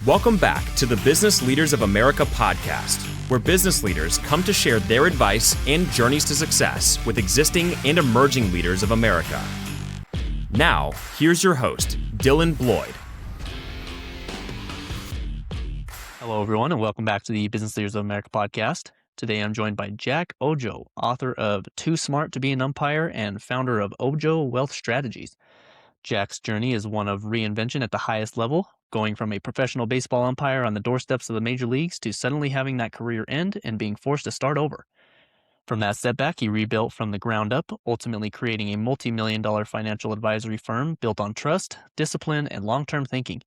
Welcome back to the Business Leaders of America podcast, where business leaders come to share their advice and journeys to success with existing and emerging leaders of America. Now, here's your host, Dylan Bloyd. Hello, everyone, and welcome back to the Business Leaders of America podcast. Today, I'm joined by Jack Oujo, author of Too Smart to Be an Umpire and founder of Oujo Wealth Strategies. Jack's journey is one of reinvention at the highest level, going from a professional baseball umpire on the doorsteps of the major leagues to suddenly having that career end and being forced to start over. From that setback, he rebuilt from the ground up, ultimately creating a multi-million-dollar financial advisory firm built on trust, discipline, and long-term thinking.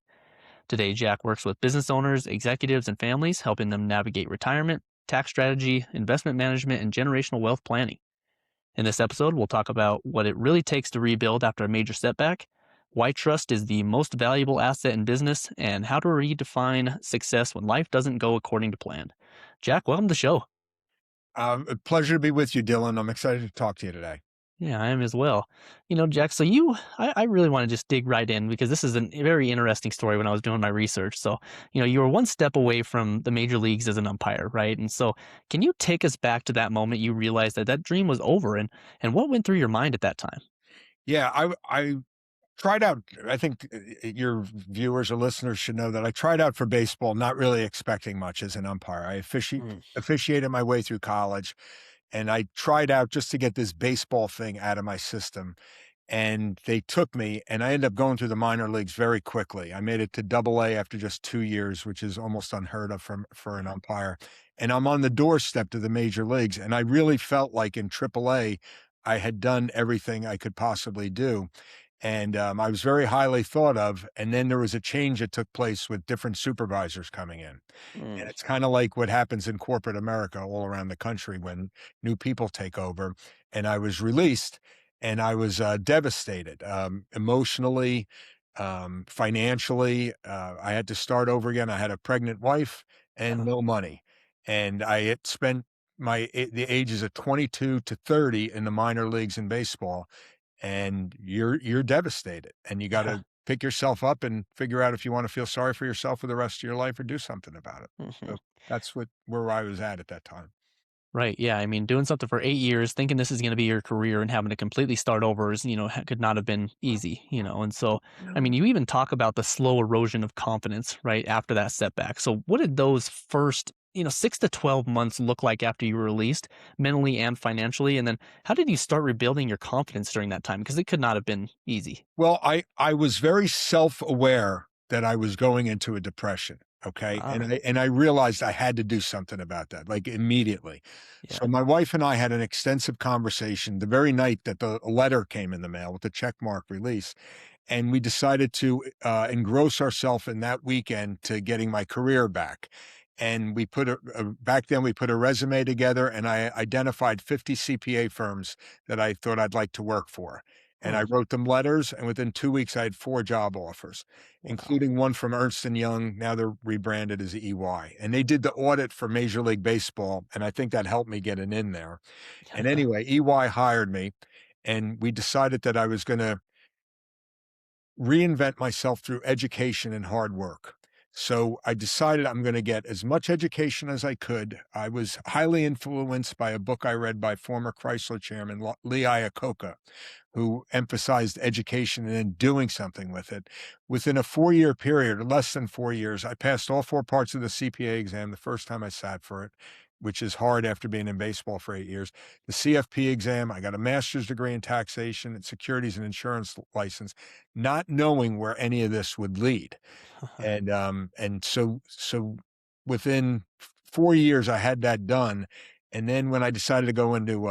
Today, Jack works with business owners, executives, and families, helping them navigate retirement, tax strategy, investment management, and generational wealth planning. In this episode, we'll talk about what it really takes to rebuild after a major setback, why trust is the most valuable asset in business, and how to redefine success when life doesn't go according to plan. Jack, welcome to the show. A pleasure to be with you, Dylan. I'm excited to talk to you today. Yeah, I am as well. Jack, so I really want to just dig right in because this is a very interesting story when I was doing my research. So, you were one step away from the major leagues as an umpire, right? And so can you take us back to that moment you realized that dream was over and what went through your mind at that time? Yeah, I tried out. I think your viewers or listeners should know that I tried out for baseball, not really expecting much as an umpire. I officiated my way through college, and I tried out just to get this baseball thing out of my system. And they took me, and I ended up going through the minor leagues very quickly. I made it to Double-A after just 2 years, which is almost unheard of for an umpire. And I'm on the doorstep to the major leagues, and I really felt like in Triple-A, I had done everything I could possibly do. And I was very highly thought of. And then there was a change that took place with different supervisors coming in. And it's kind of like what happens in corporate America all around the country when new people take over. And I was released. And I was devastated emotionally, financially. I had to start over again. I had a pregnant wife and no money. And I had spent the ages of 22 to 30 in the minor leagues in baseball. And you're devastated. And you got to pick yourself up and figure out if you want to feel sorry for yourself for the rest of your life or do something about it. So that's where I was at that time. Right. Yeah. I mean, doing something for 8 years, thinking this is going to be your career and having to completely start over is, could not have been easy, And so, I mean, you even talk about the slow erosion of confidence right after that setback. So what did those first, 6 to 12 months look like after you were released mentally and financially? And then how did you start rebuilding your confidence during that time? Because it could not have been easy. Well, I was very self-aware that I was going into a depression. Okay. And I realized I had to do something about that, like immediately. Yeah. So my wife and I had an extensive conversation the very night that the letter came in the mail with the checkmark release. And we decided to engross ourselves in that weekend to getting my career back. And we put back then we put a resume together, and I identified 50 CPA firms that I thought I'd like to work for. And I wrote them letters, and within 2 weeks, I had 4 job offers, including one from Ernst & Young. Now they're rebranded as EY. And they did the audit for Major League Baseball, and I think that helped me get an in there. And anyway, EY hired me, and we decided that I was going to reinvent myself through education and hard work. So I decided I'm going to get as much education as I could. I was highly influenced by a book I read by former Chrysler chairman Lee Iacocca, who emphasized education and then doing something with it. Within a 4-year period, or less than 4 years, I passed all 4 parts of the CPA exam the first time I sat for it, which is hard after being in baseball for 8 years. The CFP exam, I got a master's degree in taxation and securities and insurance license, not knowing where any of this would lead. And so within 4 years, I had that done. And then when I decided to go into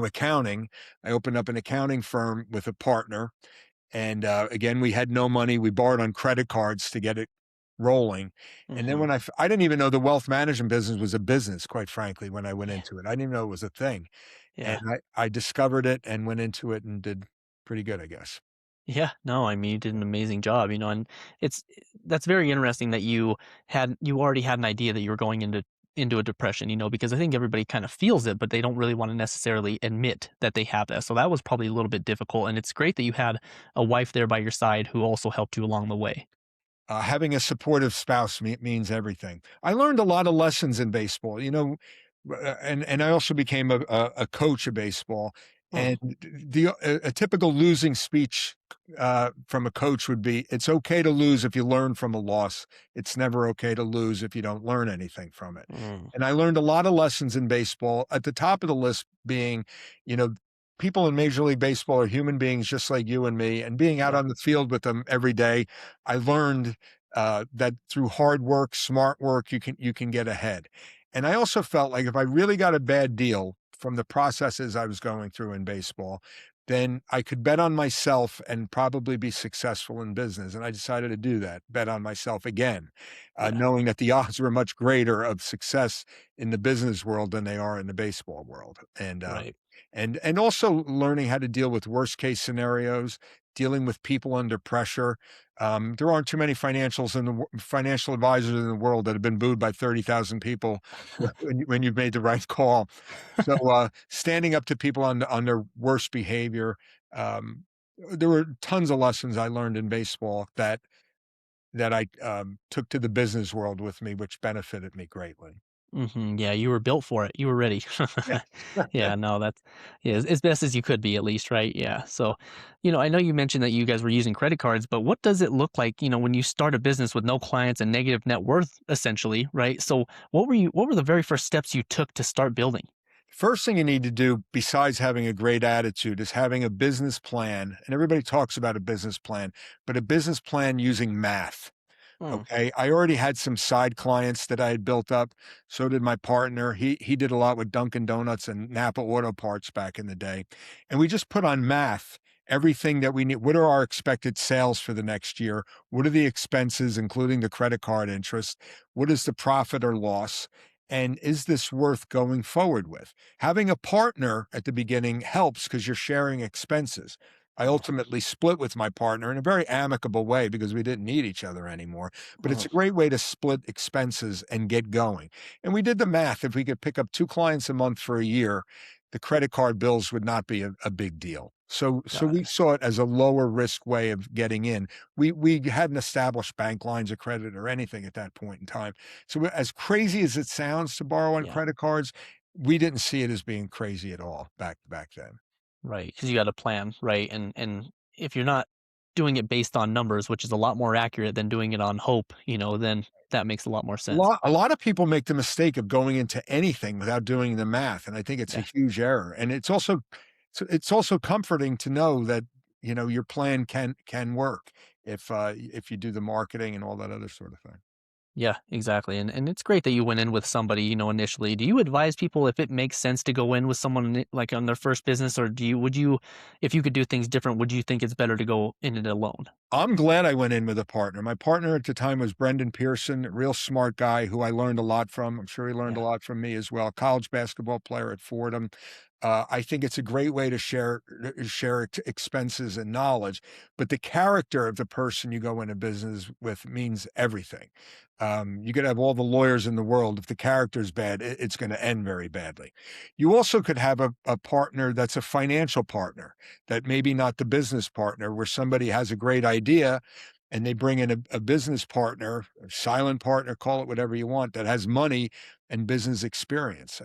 accounting, I opened up an accounting firm with a partner. And again, we had no money. We borrowed on credit cards to get it rolling. And then when I didn't even know the wealth management business was a business, quite frankly, when I went into it. I didn't even know it was a thing. Yeah. And I discovered it and went into it and did pretty good, I guess. Yeah, no, I mean, you did an amazing job, and that's very interesting that you already had an idea that you were going into a depression, because I think everybody kind of feels it, but they don't really want to necessarily admit that they have that. So that was probably a little bit difficult, and it's great that you had a wife there by your side who also helped you along the way. Having a supportive spouse means everything. I learned a lot of lessons in baseball, and I also became a coach of baseball. Mm, And a typical losing speech from a coach would be, "It's okay to lose if you learn from a loss. It's never okay to lose if you don't learn anything from it." mm, And I learned a lot of lessons in baseball. At the top of the list being, you know, people in Major League Baseball are human beings just like you and me. And being out yeah. on the field with them every day, I learned that through hard work, smart work, you can get ahead. And I also felt like if I really got a bad deal from the processes I was going through in baseball, then I could bet on myself and probably be successful in business. And I decided to do that, bet on myself again, Yeah. knowing that the odds were much greater of success in the business world than they are in the baseball world. Right. And also learning how to deal with worst case scenarios, dealing with people under pressure. There aren't too many financial advisors in the world that have been booed by 30,000 people when you've made the right call. So standing up to people on their worst behavior. There were tons of lessons I learned in baseball that I took to the business world with me, which benefited me greatly. Yeah, you were built for it. You were ready. Yeah. Yeah, no, that's yeah, as best as you could be at least, right? Yeah. So, I know you mentioned that you guys were using credit cards, but what does it look like, when you start a business with no clients and negative net worth essentially, right? So, what were the very first steps you took to start building? First thing you need to do, besides having a great attitude, is having a business plan. And everybody talks about a business plan, but a business plan using math. Mm, Okay. I already had some side clients that I had built up. So did my partner. He did a lot with Dunkin' Donuts and Napa Auto Parts back in the day. And we just put on math everything that we need. What are our expected sales for the next year? What are the expenses, including the credit card interest? What is the profit or loss? And is this worth going forward with? Having a partner at the beginning helps because you're sharing expenses. I mm, ultimately split with my partner in a very amicable way because we didn't need each other anymore. But it's mm. a great way to split expenses and get going. And we did the math. If we could pick up 2 clients a month for a year, the credit card bills would not be a big deal. So Got we it. saw it as a lower risk way of getting in. We hadn't established bank lines of credit or anything at that point in time. So as crazy as it sounds to borrow on Yeah. credit cards, we didn't see it as being crazy at all back then. Right, because you got a plan, right? And if you're not doing it based on numbers, which is a lot more accurate than doing it on hope, then that makes a lot more sense. A lot of people make the mistake of going into anything without doing the math, and I think it's a Yeah. huge error. And it's also comforting to know that, your plan can work if you do the marketing and all that other sort of thing. Yeah, exactly. And it's great that you went in with somebody, initially. Do you advise people if it makes sense to go in with someone like on their first business, or would you, if you could do things different, would you think it's better to go in it alone? I'm glad I went in with a partner. My partner at the time was Brendan Pearson, a real smart guy who I learned a lot from. I'm sure he learned a Yeah. lot from me as well. College basketball player at Fordham. I think it's a great way to share expenses and knowledge, but the character of the person you go into business with means everything. You could have all the lawyers in the world. If the character is bad, it's going to end very badly. You also could have a partner that's a financial partner, that maybe not the business partner, where somebody has a great idea and they bring in a business partner, a silent partner, call it whatever you want, that has money and business experience.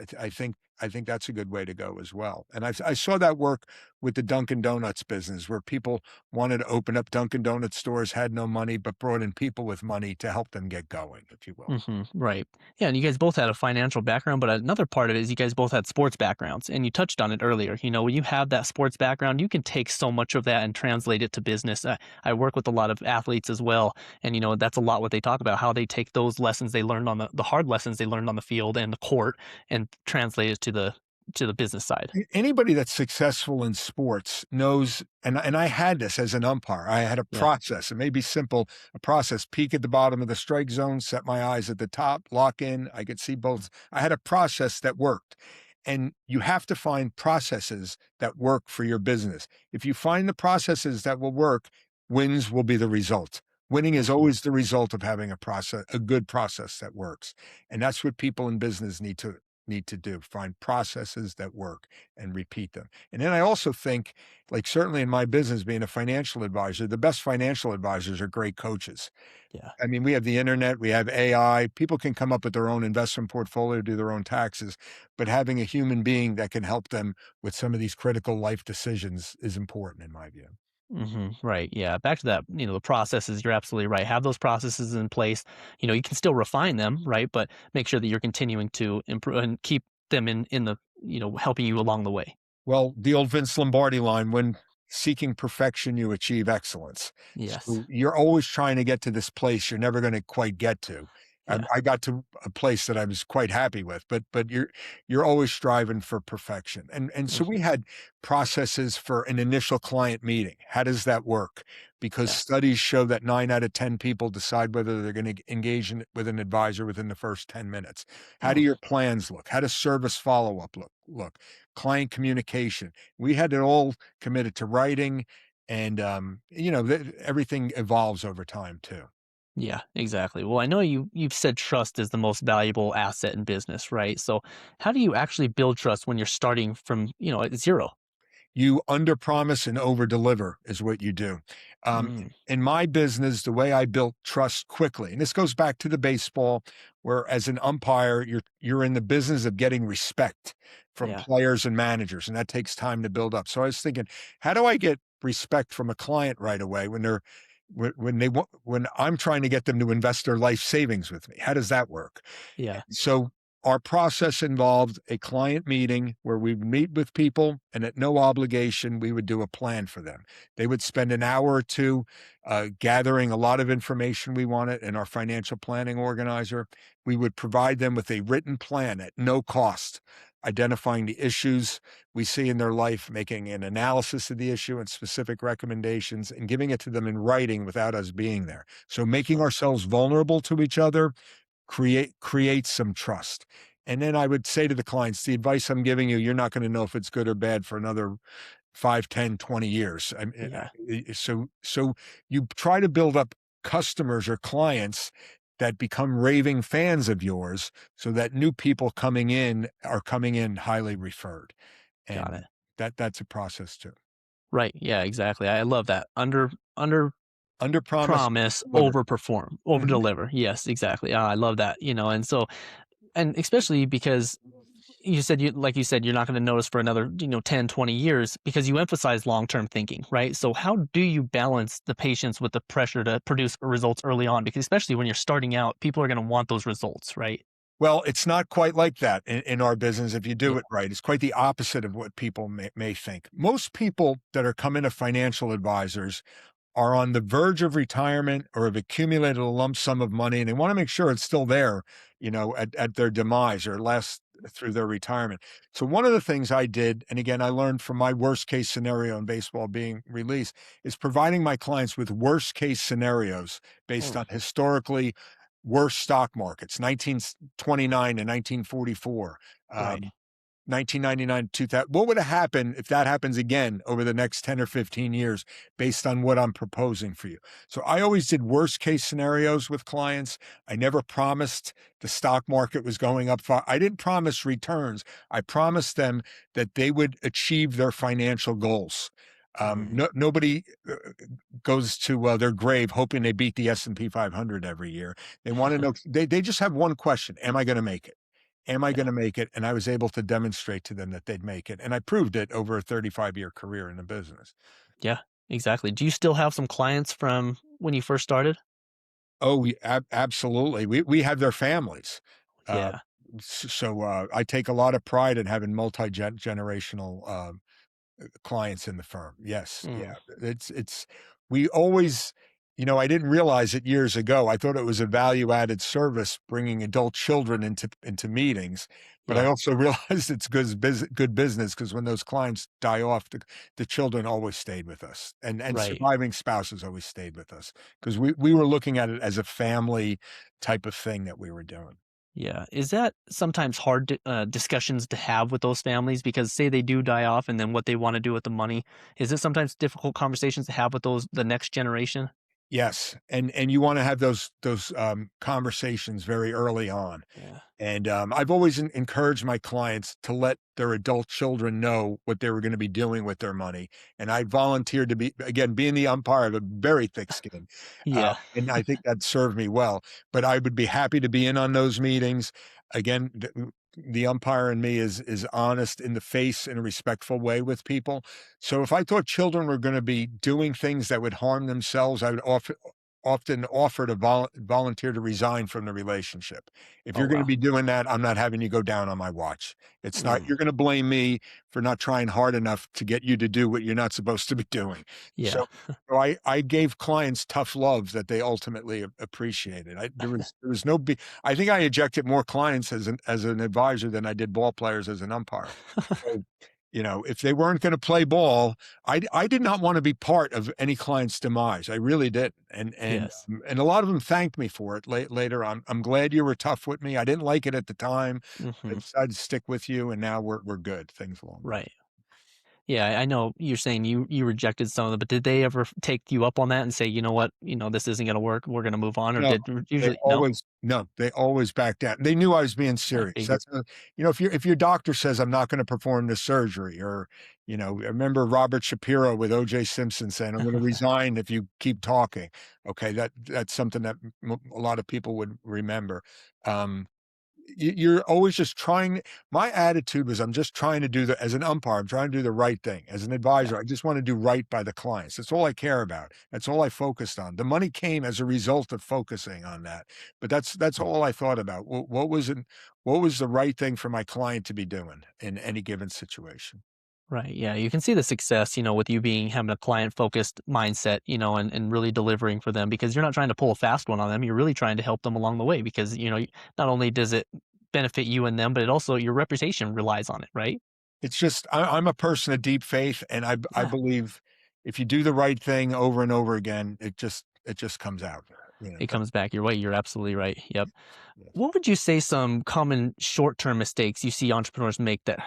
I think that's a good way to go as well. And I saw that work with the Dunkin' Donuts business, where people wanted to open up Dunkin' Donuts stores, had no money, but brought in people with money to help them get going, if you will. Right. Yeah, and you guys both had a financial background, but another part of it is you guys both had sports backgrounds, and you touched on it earlier. When you have that sports background, you can take so much of that and translate it to business. I work with a lot of athletes as well, and that's a lot what they talk about, how they take those lessons they learned on the hard lessons they learned on the field and the court and translate it to the business side. Anybody that's successful in sports knows, and I had this as an umpire. I had a Yeah. process. It may be simple, a process: peek at the bottom of the strike zone, set my eyes at the top, lock in. I could see both. I had a process that worked. And you have to find processes that work for your business. If you find the processes that will work, wins will be the result. Winning is Mhm. always the result of having a good process that works. And that's what people in business need to do, find processes that work and repeat them. And then I also think, like certainly in my business, being a financial advisor, the best financial advisors are great coaches. Yeah. I mean, we have the internet, we have AI. People can come up with their own investment portfolio, do their own taxes, but having a human being that can help them with some of these critical life decisions is important in my view. Right. Yeah. Back to that, the processes, you're absolutely right. Have those processes in place. You can still refine them, right? But make sure that you're continuing to improve and keep them in the, helping you along the way. Well, the old Vince Lombardi line, when seeking perfection, you achieve excellence. Yes. So you're always trying to get to this place you're never going to quite get to. Yeah. I got to a place that I was quite happy with, but you're always striving for perfection. And so we Mhm. had processes for an initial client meeting. How does that work? Because Yeah. studies show that 9 out of 10 people decide whether they're going to engage with an advisor within the first 10 minutes. How do Mm. your plans look? How does service follow up look? Client communication. We had it all committed to writing, and everything evolves over time too. Yeah, exactly. Well, I know you've said trust is the most valuable asset in business, right? So how do you actually build trust when you're starting from, at zero? You underpromise and overdeliver is what you do. Mm, In my business, the way I built trust quickly, and this goes back to the baseball, where as an umpire, you're in the business of getting respect from yeah. players and managers, and that takes time to build up. So I was thinking, how do I get respect from a client right away when I'm trying to get them to invest their life savings with me? How does that work? Yeah. So our process involved a client meeting where we would meet with people, and at no obligation, we would do a plan for them. They would spend an hour or two gathering a lot of information we wanted in our financial planning organizer. We would provide them with a written plan at no cost, identifying the issues we see in their life, making an analysis of the issue and specific recommendations, and giving it to them in writing without us being there. So making Mm, ourselves vulnerable to each other create some trust. And then I would say to the clients, the advice I'm giving you, you're not going to know if it's good or bad for another 5, 10, 20 years. yeah. So you try to build up customers or clients that become raving fans of yours so that new people coming in are coming in highly referred. Got it. And that's a process too. Right. Yeah, exactly. I love that. Under Under promise, promise, deliver. overperform, Mhm. overdeliver. Yes, exactly. I love that, and so and especially because you said, you're not gonna notice for another, 10, 20 years because you emphasize long-term thinking, right? So how do you balance the patience with the pressure to produce results early on? Because especially when you're starting out, people are gonna want those results, right? Well, it's not quite like that in our business if you Yeah. do it right. It's quite the opposite of what people may think. Most people that are coming to financial advisors are on the verge of retirement or have accumulated a lump sum of money, and they want to make sure it's still there, at their demise or last through their retirement. So one of the things I did, and again, I learned from my worst case scenario in baseball being released, is providing my clients with worst case scenarios based Mm, on historically worst stock markets, 1929 and 1944. right. 1999, 2000. What would have happened if that happens again over the next 10 or 15 years based on what I'm proposing for you? So I always did worst case scenarios with clients. I never promised the stock market was going up far. I didn't promise returns. I promised them that they would achieve their financial goals. Mm, Nobody goes to their grave hoping they beat the S&P 500 every year. They want to know, they just have one question. Am I going to make it? Am I yeah. gonna make it? And I was able to demonstrate to them that they'd make it, and I proved it over a 35-year career in the business. Yeah, exactly. Do you still have some clients from when you first started? Oh, we absolutely. We have their families. Uh, Yeah. I take a lot of pride in having generational clients in the firm. Yes, Mm, yeah. It's we always, I didn't realize it years ago. I thought it was a value added service bringing adult children into meetings, but I yeah. also realized it's good business because when those clients die off, the children always stayed with us, and Right. surviving spouses always stayed with us because we were looking at it as a family type of thing that we were doing. Yeah. Is that sometimes hard discussions to have with those families? Because say they do die off and then what they want to do with the money. Is it sometimes difficult conversations to have with the next generation? Yes, and you want to have those conversations very early on. Yeah. And I've always encouraged my clients to let their adult children know what they were going to be doing with their money. And I volunteered to be, again, being the umpire, I have a very thick skin. Yeah. And I think that served me well. But I would be happy to be in on those meetings. Again, the umpire in me is honest in the face in a respectful way with people. So if I thought children were going to be doing things that would harm themselves, I would often offer to volunteer to resign from the relationship. If Oh, you're going to wow. be doing that, I'm not having you go down on my watch. It's not, Mm. you're going to blame me for not trying hard enough to get you to do what you're not supposed to be doing. Yeah. So I gave clients tough love that they ultimately appreciated. There was no I think I ejected more clients as an advisor than I did ball players as an umpire. So, if they weren't going to play ball, I did not want to be part of any client's demise. I really did. Yes. And a lot of them thanked me for it later on. I'm glad you were tough with me. I didn't like it at the time. I Hmm. decided to stick with you, and now we're good. Things along that. Right. Yeah, I know you're saying you rejected some of them, but did they ever take you up on that and say, "You know what? This isn't gonna work. We're gonna move on," or No, did usually no? they always backed down. They knew I was being I serious. figured. If your doctor says I'm not going to perform this surgery, or, I remember Robert Shapiro with O.J. Simpson saying, I'm going to resign if you keep talking. Okay. That's something that a lot of people would remember. Um, you're always just trying. My attitude was, I'm just trying to as an umpire, I'm trying to do the right thing. As an Yeah, advisor, I just want to do right by the clients. That's all I care about. That's all I focused on. The money came as a result of focusing on that. But that's all I thought about. What was the right thing for my client to be doing in any given situation? right, yeah, you can see the success, with you having a client-focused mindset, and really delivering for them because you're not trying to pull a fast one on them, you're really trying to help them along the way because, not only does it benefit you and them, but it also your reputation relies on it, right? It's just I'm a person of deep faith, and I Yeah, believe if you do the right thing over and over again, it just comes out. it comes back your way, you're absolutely right, yep. Yes. What would you say some common short-term mistakes you see entrepreneurs make that,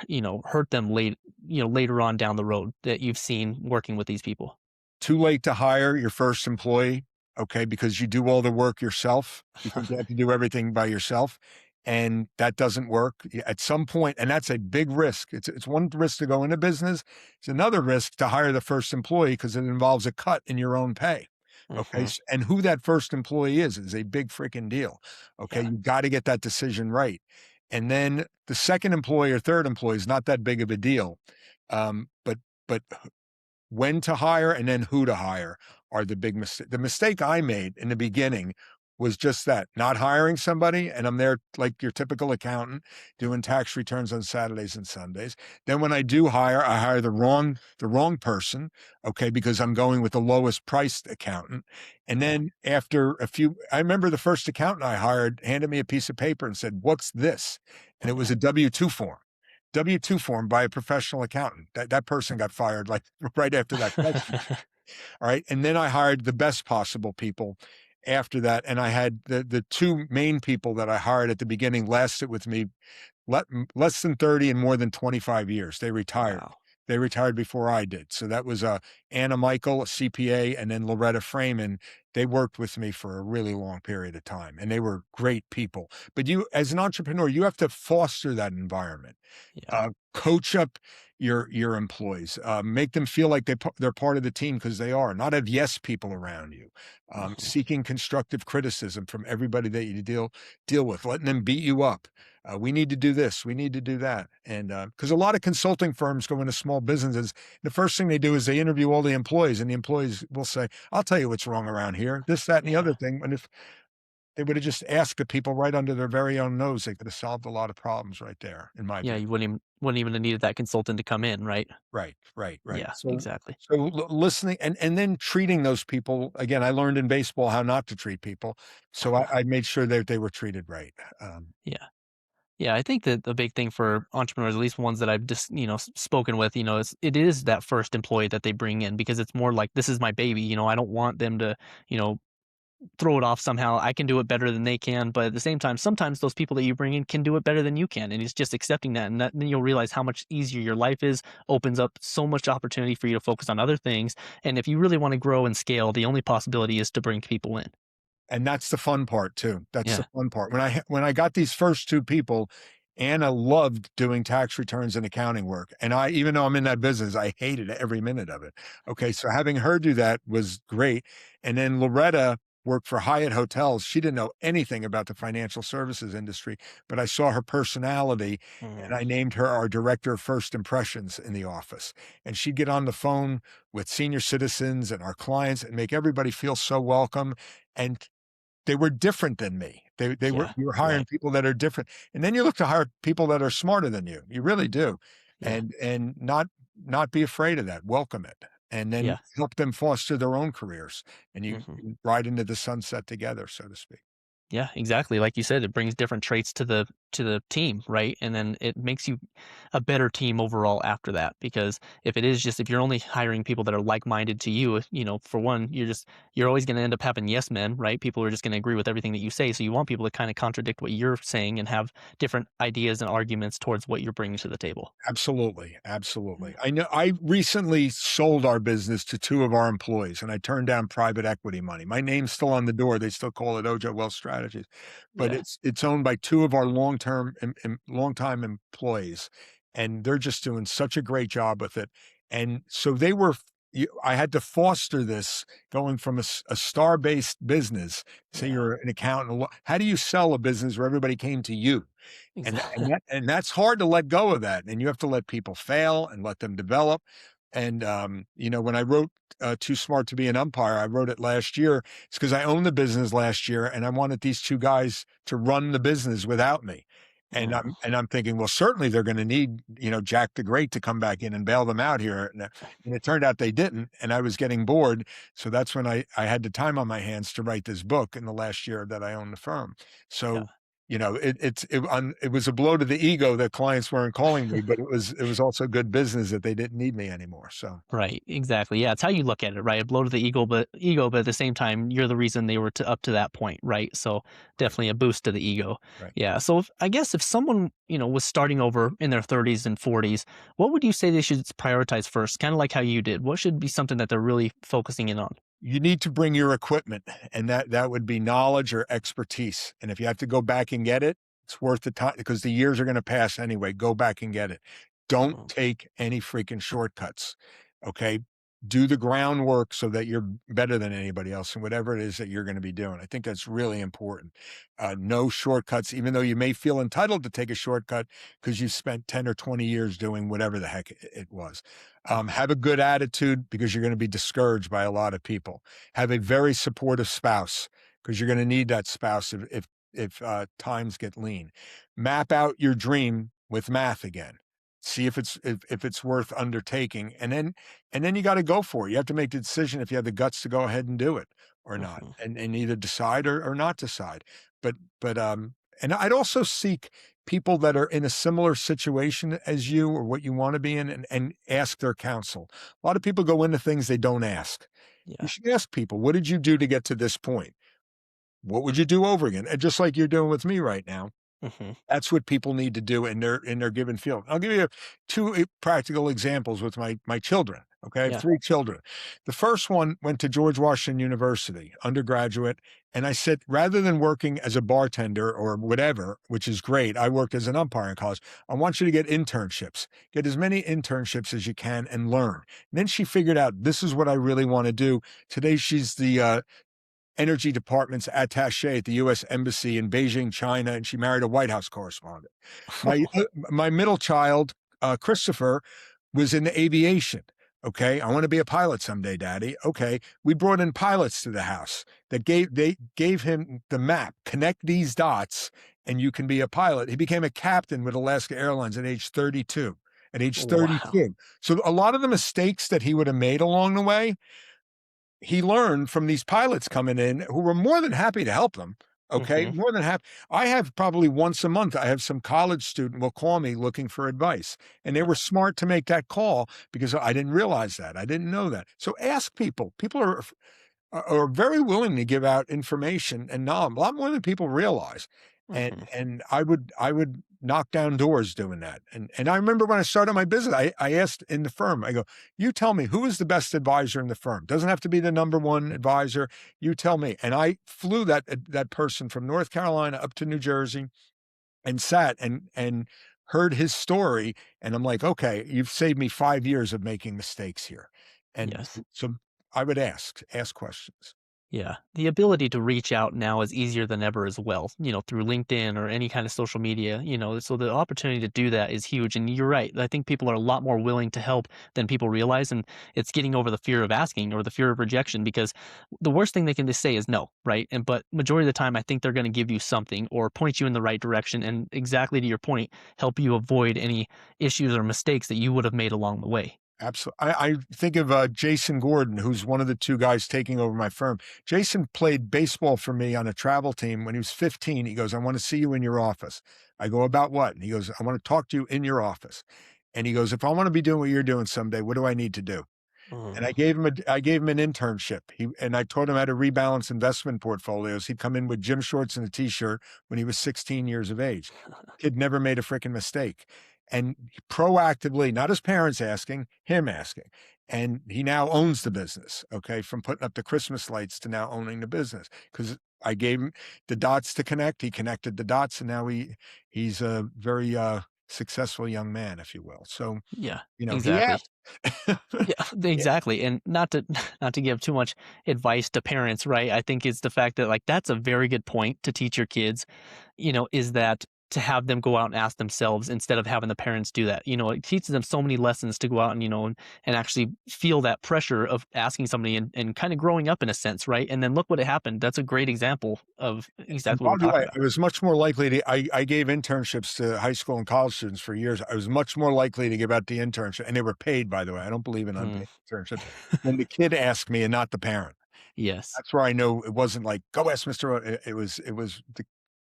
hurt them later on down the road that you've seen working with these people? Too late to hire your first employee, okay, because you do all the work yourself. You think you have to do everything by yourself, and that doesn't work. At some point, and that's a big risk. It's one risk to go into business. It's another risk to hire the first employee because it involves a cut in your own pay. Okay, Mhm, and who that first employee is a big freaking deal. Okay, yeah, you got to get that decision right. And then the second employee or third employee is not that big of a deal. But when to hire and then who to hire are the big mistake. The mistake I made in the beginning was just that, not hiring somebody, and I'm there like your typical accountant doing tax returns on Saturdays and Sundays. Then when I do hire, I hire the wrong person, okay, because I'm going with the lowest priced accountant. And yeah, then after I remember the first accountant I hired handed me a piece of paper and said, "What's this?" And it was a W-2 form. W-2 form by a professional accountant. That person got fired like right after that question. All right. And then I hired the best possible people after that. And I had the two main people that I hired at the beginning lasted with me less than 30 and more than 25 years. They retired. wow, They retired before I did. So that was Anna Michael, a CPA, and then Loretta Freeman. They worked with me for a really long period of time, and they were great people. But as an entrepreneur, you have to foster that environment. yeah, Coach up your employees, make them feel like they're part of the team because they are. Not have yes people around you, mhm, seeking constructive criticism from everybody that you deal with, letting them beat you up. We need to do this. We need to do that. And because a lot of consulting firms go into small businesses, the first thing they do is they interview all the employees, and the employees will say, "I'll tell you what's wrong around here, this, that, and the yeah, other thing." And if they would have just asked the people right under their very own nose, they could have solved a lot of problems right there, in my yeah, view. you wouldn't even have needed that consultant to come in, right? Right, right, right. Yeah, So exactly, so listening and then treating those people again, I learned in baseball how not to treat people. So I made sure that they were treated right. yeah. Yeah, I think that the big thing for entrepreneurs, at least ones that I've just, spoken with, it is that first employee that they bring in because it's more like this is my baby. I don't want them to, you know, throw it off somehow. I can do it better than they can. But at the same time, sometimes those people that you bring in can do it better than you can. And it's just accepting that. And then you'll realize how much easier your life is, opens up so much opportunity for you to focus on other things. And if you really want to grow and scale, the only possibility is to bring people in. And that's the fun part too. That's Yeah. the fun part. When I got these first two people, Anna loved doing tax returns and accounting work. And even though I'm in that business, I hated every minute of it. Okay. So having her do that was great. And then Loretta worked for Hyatt Hotels. She didn't know anything about the financial services industry, but I saw her personality and Mm, I named her our director of first impressions in the office. And she'd get on the phone with senior citizens and our clients and make everybody feel so welcome. And they were different than me. yeah. You were hiring Right. people that are different. And then you look to hire people that are smarter than you. You really do. Yeah. And not be afraid of that. Welcome it. And then Yeah. help them foster their own careers. And you Hmm. can ride into the sunset together, so to speak. Yeah, exactly. Like you said, it brings different traits to the team, right? And then it makes you a better team overall after that. Because if you're only hiring people that are like-minded to you, for one, you're always going to end up having yes men, right? People are just going to agree with everything that you say. So you want people to kind of contradict what you're saying and have different ideas and arguments towards what you're bringing to the table. Absolutely, absolutely. Mm. I know I recently sold our business to two of our employees, and I turned down private equity money. My name's still on the door. They still call it Oujo Wealth Strategies, but Yeah. it's owned by two of our longtime employees, and they're just doing such a great job with it. And so I had to foster this going from a star-based business. Say Yeah. you're an accountant. How do you sell a business where everybody came to you? Exactly. And that's hard to let go of that, and you have to let people fail and let them develop. And, when I wrote, Too Smart to Be an Umpire, I wrote it last year. It's because I owned the business last year, and I wanted these two guys to run the business without me. And Mm. I'm thinking, well, certainly they're gonna need, Jack the Great to come back in and bail them out here, and it turned out they didn't, and I was getting bored, so that's when I had the time on my hands to write this book in the last year that I owned the firm. Yeah. So it was a blow to the ego that clients weren't calling me, but it was also good business that they didn't need me anymore. So Right, exactly. Yeah, it's how you look at it, right? A blow to the ego, but at the same time, you're the reason they were up to that point, right? So right, definitely a boost to the ego. right. Yeah. So I guess if someone was starting over in their 30s and 40s, what would you say they should prioritize first? Kind of like how you did. What should be something that they're really focusing in on? You need to bring your equipment, and that would be knowledge or expertise. And if you have to go back and get it, it's worth the time because the years are going to pass anyway. Go back and get it. Don't Mm, take any freaking shortcuts. Okay. Do the groundwork so that you're better than anybody else in whatever it is that you're going to be doing. I think that's really important. No shortcuts, even though you may feel entitled to take a shortcut because you spent 10 or 20 years doing whatever the heck it was. Have a good attitude because you're going to be discouraged by a lot of people. Have a very supportive spouse because you're going to need that spouse if times get lean. Map out your dream with math again. See if it's worth undertaking, and then you got to go for it. You have to make the decision if you have the guts to go ahead and do it or not, mhm. and either decide or not decide. But and I'd also seek people that are in a similar situation as you or what you want to be in, and ask their counsel. A lot of people go into things they don't ask. You Yeah. should ask people, what did you do to get to this point? What would you do over again? And just like you're doing with me right now, Hmm. that's what people need to do in their given field. I'll give you two practical examples with my children. Okay, I have Yeah. three children. The first one went to George Washington University, undergraduate, and I said, rather than working as a bartender or whatever, which is great, I worked as an umpire in college. I want you to get internships. Get as many internships as you can and learn. And then she figured out this is what I really want to do. Today, she's the Energy Department's attaché at the U.S. Embassy in Beijing, China, and she married a White House correspondent. My middle child, Christopher, was in aviation. Okay, I want to be a pilot someday, Daddy. Okay, we brought in pilots to the house they gave him the map. Connect these dots, and you can be a pilot. He became a captain with Alaska Airlines at age 32. At age Wow. 32, so a lot of the mistakes that he would have made along the way he learned from these pilots coming in who were more than happy to help them. Okay. Hmm. More than happy. I have probably once a month, I have some college student will call me looking for advice. And they were smart to make that call because I didn't realize that. I didn't know that. So ask people. People are very willing to give out information and knowledge, a lot more than people realize. Mhm. And I would knock down doors doing that. And I remember when I started my business, I asked in the firm, I go, you tell me who is the best advisor in the firm. Doesn't have to be the number one advisor. You tell me. And I flew that person from North Carolina up to New Jersey and sat and heard his story. And I'm like, okay, you've saved me 5 years of making mistakes here. And Yes. so I would ask questions. Yeah. The ability to reach out now is easier than ever as well, through LinkedIn or any kind of social media, so the opportunity to do that is huge. And you're right. I think people are a lot more willing to help than people realize. And it's getting over the fear of asking or the fear of rejection because the worst thing they can just say is no, right? But majority of the time, I think they're going to give you something or point you in the right direction. And exactly to your point, help you avoid any issues or mistakes that you would have made along the way. Absolutely. I think of Jason Gordon, who's one of the two guys taking over my firm. Jason played baseball for me on a travel team when he was 15. He goes, I want to see you in your office. I go, about what? And he goes, I want to talk to you in your office. And he goes, if I want to be doing what you're doing someday, what do I need to do? And Mm. I gave him an internship. And I taught him how to rebalance investment portfolios. He'd come in with gym shorts and a t-shirt when he was 16 years of age. Kid never made a freaking mistake. And he proactively, not his parents asking, him asking. And he now owns the business, okay, from putting up the Christmas lights to now owning the business. Because I gave him the dots to connect. He connected the dots, and now he's a very successful young man, if you will. So, Yeah, he exactly. asked. Yeah, Yeah. exactly. And not to not to give too much advice to parents, right? I think it's the fact that like that's a very good point to teach your kids, is that to have them go out and ask themselves instead of having the parents do that. It teaches them so many lessons to go out and, and actually feel that pressure of asking somebody and kind of growing up in a sense, right? And then look what happened. That's a great example of And exactly what by we're the talking way, about. I was much more likely to I gave internships to high school and college students for years. I was much more likely to give out the internship, and they were paid, by the way. I don't believe in Mm. unpaid internships, when the kid asked me and not the parent. Yes. That's where I know it wasn't like, "Go ask Mr. O." It was the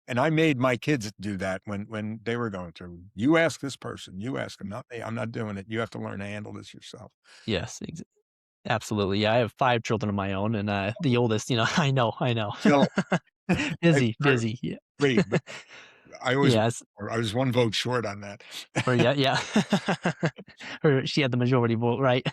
and I made my kids do that when they were going through. "You ask this person, you ask them, not me. I'm not doing it. You have to learn to handle this yourself." Yes. Absolutely. Yeah, I have 5 children of my own, and, the oldest, I know. So, Busy, very busy, yeah. great, but I always Yes, I was 1 vote short on that. or yeah, yeah. She had the majority vote, right?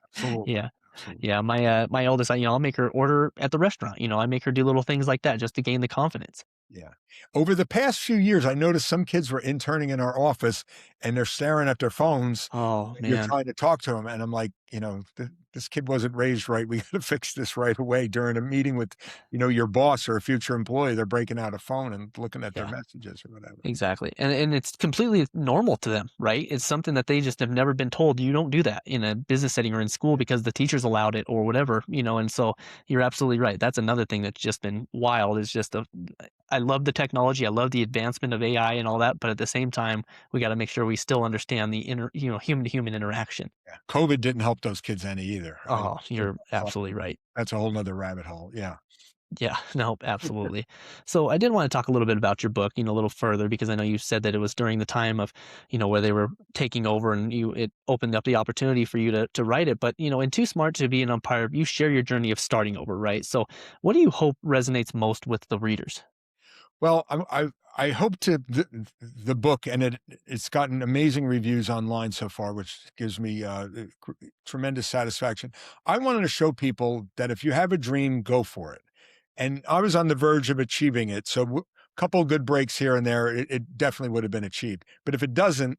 Absolutely, Yeah, absolutely. yeah, my oldest, I'll make her order at the restaurant, I make her do little things like that just to gain the confidence. Yeah. Over the past few years, I noticed some kids were interning in our office and they're staring at their phones Oh, when you're man. trying to talk to them. And I'm like, this kid wasn't raised right. We got to fix this right away during a meeting with, your boss or a future employee. They're breaking out a phone and looking at their Yeah. messages or whatever. Exactly, and it's completely normal to them, right? It's something that they just have never been told, "You don't do that in a business setting or in school because the teachers allowed it," or whatever, and so you're absolutely right. That's another thing that's just been wild is just I love the technology, I love the advancement of AI and all that, but at the same time, we gotta make sure we still understand the human to human interaction. Yeah. COVID didn't help those kids any either. Oh, you're absolutely right. That's a whole nother rabbit hole. Yeah. Yeah, no, absolutely. So I did want to talk a little bit about your book, a little further because I know you said that it was during the time of, where they were taking over and it opened up the opportunity for you to write it. But, in Too Smart to Be an Umpire, you share your journey of starting over, right? So what do you hope resonates most with the readers? Well, I hope to the book, and it's gotten amazing reviews online so far, which gives me tremendous satisfaction. I wanted to show people that if you have a dream, go for it. And I was on the verge of achieving it. So a couple good breaks here and there, it definitely would have been achieved. But if it doesn't,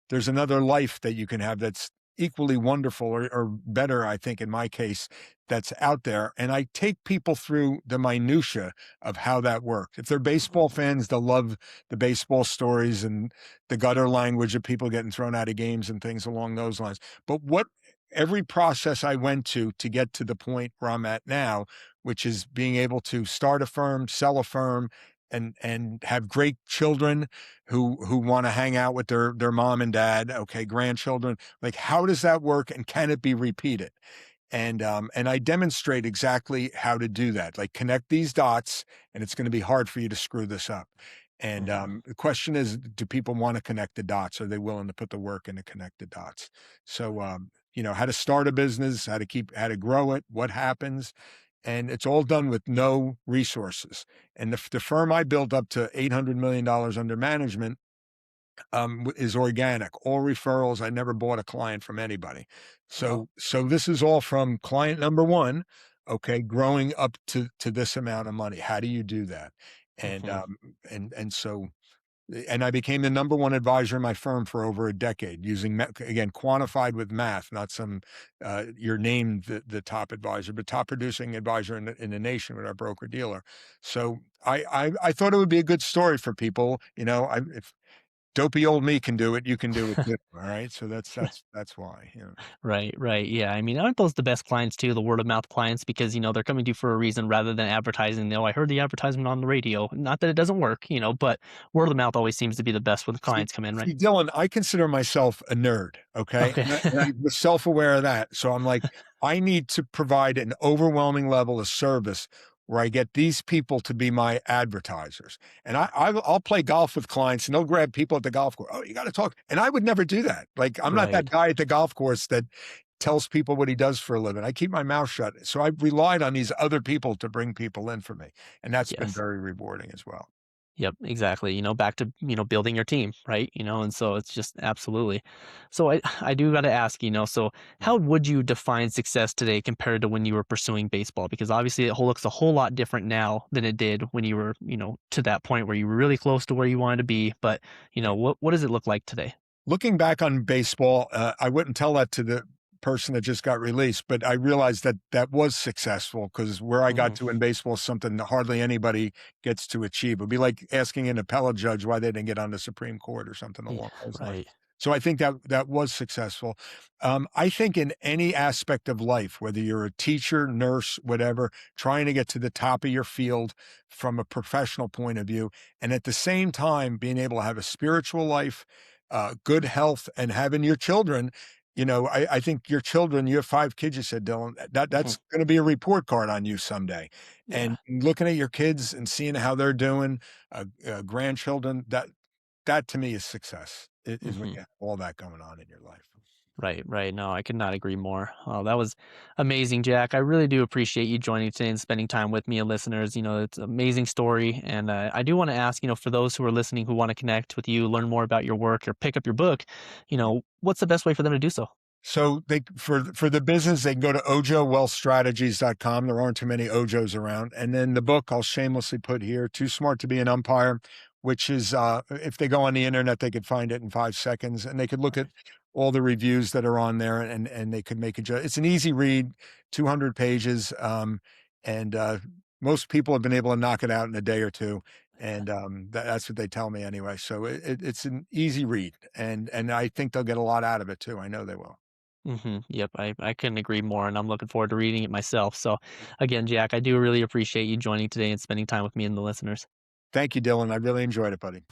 there's another life that you can have that's equally wonderful or better, I think, in my case, that's out there. And I take people through the minutia of how that works. If they're baseball fans, they'll love the baseball stories and the gutter language of people getting thrown out of games and things along those lines. But what every process I went to get to the point where I'm at now, which is being able to start a firm, sell a firm, and have great children who want to hang out with their mom and dad, okay, grandchildren. Like, how does that work and can it be repeated? And I demonstrate exactly how to do that. Like, connect these dots, and it's going to be hard for you to screw this up. And Mhm. the question is, do people want to connect the dots? Are they willing to put the work in to connect the dots? So, how to start a business, how to grow it, what happens, and it's all done with no resources. And the firm I built up to $800 million under management is organic, all referrals. I never bought a client from anybody. Wow. So this is all from client number one, okay, growing up to this amount of money. How do you do that? And Hmm. and so and I became the number one advisor in my firm for over a decade, using again quantified with math, not some you're named the top advisor, but top producing advisor in the nation with our broker dealer. So I thought it would be a good story for people. If dopey old me can do it, you can do it too. All right. So that's why. Right, right. Yeah. I mean, aren't those the best clients too, the word of mouth clients? Because, they're coming to you for a reason rather than advertising. I heard the advertisement on the radio. Not that it doesn't work, but word of mouth always seems to be the best when the See, clients come in, right? see, Dylan, I consider myself a nerd, okay? Okay. And I was self-aware of that. So I'm like, I need to provide an overwhelming level of service where I get these people to be my advertisers. And I'll play golf with clients and they'll grab people at the golf course. Oh, you got to talk. And I would never do that. Like, I'm not that Right. guy at the golf course that tells people what he does for a living. I keep my mouth shut. So I've relied on these other people to bring people in for me. And that's been Yes. very rewarding as well. Yep, exactly. Back to, building your team, right? And so it's just absolutely. So I do got to ask, so Yeah. how would you define success today compared to when you were pursuing baseball? Because obviously looks a whole lot different now than it did when you were, to that point where you were really close to where you wanted to be. But, what does it look like today? Looking back on baseball, I wouldn't tell that to the person that just got released, but I realized that that was successful because where I got Hmm. to in baseball is something that hardly anybody gets to achieve. It'd be like asking an appellate judge why they didn't get on the Supreme Court or something Yeah, along those lines. right. So I think that was successful. I think in any aspect of life, whether you're a teacher, nurse, whatever, trying to get to the top of your field from a professional point of view, and at the same time being able to have a spiritual life, good health, and having your children. I think your children, you have 5 kids, you said, Dylan, Mhm. that's going to be a report card on you someday. Yeah. And looking at your kids and seeing how they're doing, grandchildren, that to me is success, is when Hmm. you have all that going on in your life. Right, right. No, I could not agree more. Oh, that was amazing, Jack. I really do appreciate you joining today and spending time with me and listeners. It's an amazing story. And I do want to ask, for those who are listening who want to connect with you, learn more about your work, or pick up your book, what's the best way for them to do so? So for the business, they can go to oujowealthstrategies.com. There aren't too many Ojos around. And then the book I'll shamelessly put here, Too Smart to Be an Umpire, which is if they go on the internet, they could find it in 5 seconds and they could look at all the reviews that are on there and they could make a judgment. It's an easy read, 200 pages. And most people have been able to knock it out in a day or two. And that's what they tell me anyway. So it's an easy read, and I think they'll get a lot out of it too. I know they will. Yep, I couldn't agree more, and I'm looking forward to reading it myself. So, again, Jack, I do really appreciate you joining today and spending time with me and the listeners. Thank you, Dylan. I really enjoyed it, buddy.